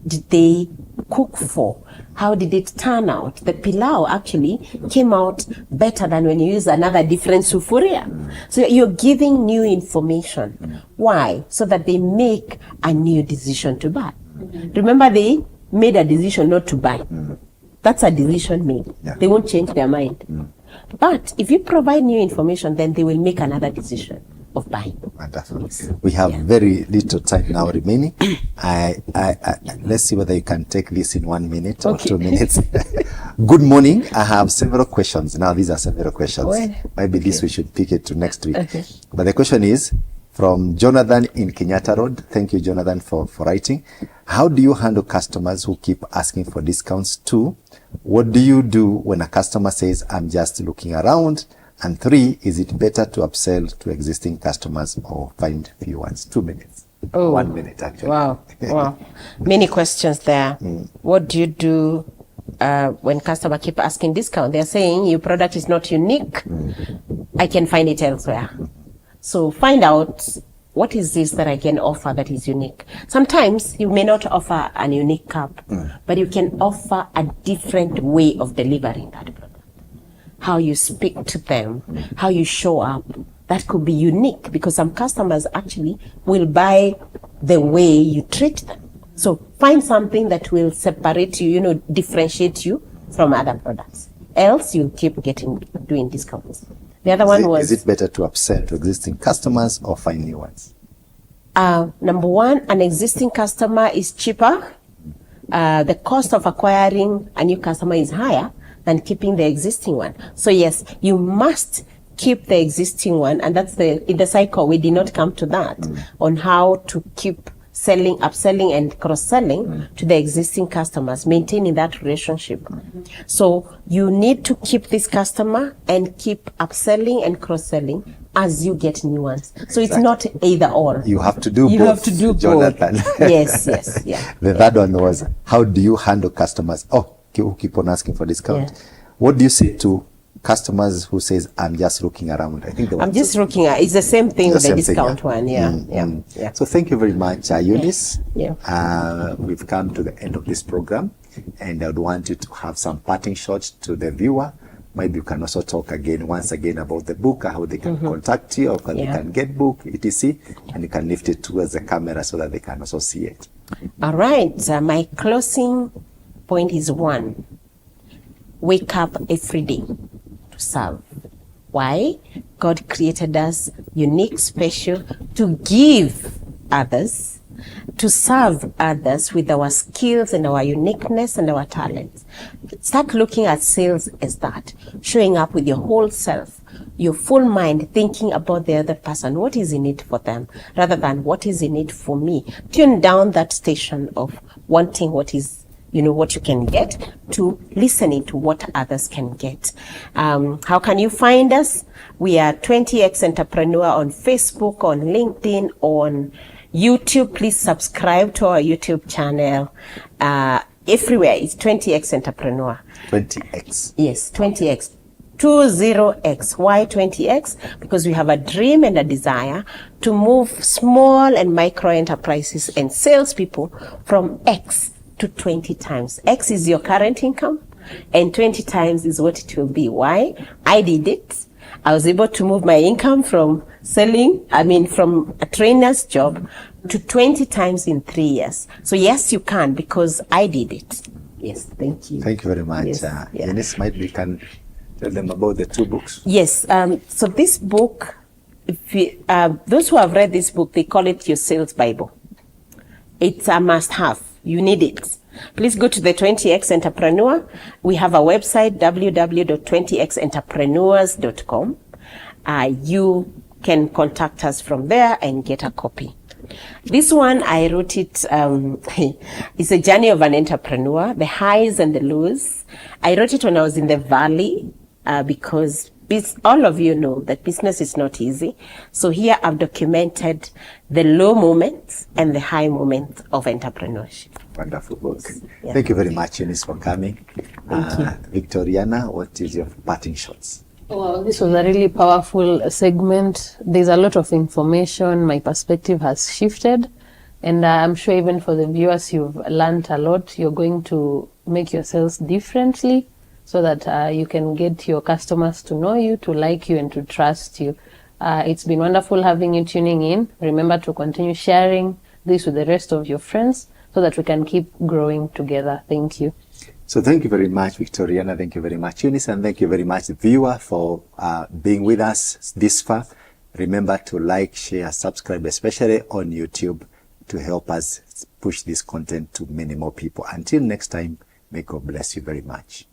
did they cook for? How did it turn out? The pilau actually came out better than when you use another different sufuria. So you're giving new information. Why? So that they make a new decision to buy. Remember, they made a decision not to buy. That's a decision made. Yeah. They won't change their mind. But if you provide new information, then they will make another decision of buying. Wonderful. We have very little time now remaining. Let's see whether you can take this in 1 minute or 2 minutes. Good morning. I have several questions. Now, these are several questions. Well, Maybe this we should pick it to next week. Okay. But the question is from Jonathan in Kenyatta Road. Thank you, Jonathan, for writing. How do you handle customers who keep asking for discounts? 2, what do you do when a customer says, I'm just looking around? And 3, is it better to upsell to existing customers or find few ones? 2 minutes. Oh. 1 minute, actually. Wow. Many questions there. What do you do when customer keep asking discount? They're saying your product is not unique. I can find it elsewhere. So find out, what is this that I can offer that is unique? Sometimes you may not offer a unique cup, but you can offer a different way of delivering that product. How you speak to them, how you show up, that could be unique, because some customers actually will buy the way you treat them. So find something that will separate you, differentiate you from other products. Else you'll keep doing discounts. The other one was... Is it better to upsell to existing customers or find new ones? Number one, an existing customer is cheaper. The cost of acquiring a new customer is higher than keeping the existing one. So yes, you must keep the existing one, and that's in the cycle. We did not come to that on how to keep selling, upselling, and cross-selling to the existing customers, maintaining that relationship. So you need to keep this customer and keep upselling and cross-selling as you get new ones. So it's not either or. You have to do both. You have to do Jonathan. both. Yes, yeah. The third one was, how do you handle customers who keep on asking for discount? Yeah. What do you say to customers who says, I'm just looking around? I think I'm just looking at, it's the same thing with the discount one. Yeah. So thank you very much, Eunice. Yeah. We've come to the end of this program, and I would want you to have some parting shots to the viewer. Maybe you can also talk once again about the book, how they can contact you, or how they can get book, etc. And you can lift it towards the camera so that they can also see it. All right. My closing point is 1. Wake up every day to serve. Why? God created us unique, special, to give others, to serve others with our skills and our uniqueness and our talents. Start looking at sales as that, showing up with your whole self, your full mind, thinking about the other person, what is in it for them, rather than what is in it for me. Tune down that station of wanting what is, what you can get, to listening to what others can get. How can you find us? We are 20X Entrepreneur on Facebook, on LinkedIn, on YouTube. Please subscribe to our YouTube channel. Everywhere it's 20X Entrepreneur. 20X. Yes, 20X. 20X. Why 20X? Because we have a dream and a desire to move small and micro enterprises and salespeople from X to 20 times. X is your current income, and 20 times is what it will be. Why? I did it. I was able to move my income from from a trainer's job to 20 times in 3 years. So yes, you can, because I did it. Yes, thank you. Thank you very much. Yes, Eunice, maybe we can tell them about the 2 books. Yes, so this book those who have read this book, they call it your sales Bible. It's a must-have. You need it. Please go to the 20x Entrepreneur. We have a website, www.20xentrepreneurs.com. You can contact us from there and get a copy. This one, I wrote it, it's a journey of an entrepreneur, the highs and the lows. I wrote it when I was in the valley, because all of you know that business is not easy. So here I've documented the low moments and the high moments of entrepreneurship. Wonderful book. Yeah. Thank you very much, Eunice, for coming. Thank you. Victoriana, what is your parting shots? Well, this was a really powerful segment. There's a lot of information. My perspective has shifted. And I'm sure even for the viewers, you've learned a lot. You're going to make yourselves differently so that you can get your customers to know you, to like you, and to trust you. It's been wonderful having you tuning in. Remember to continue sharing this with the rest of your friends so that we can keep growing together. Thank you. So thank you very much, Victoriana. Thank you very much, Eunice. And thank you very much, viewer, for being with us this far. Remember to like, share, subscribe, especially on YouTube, to help us push this content to many more people. Until next time, may God bless you very much.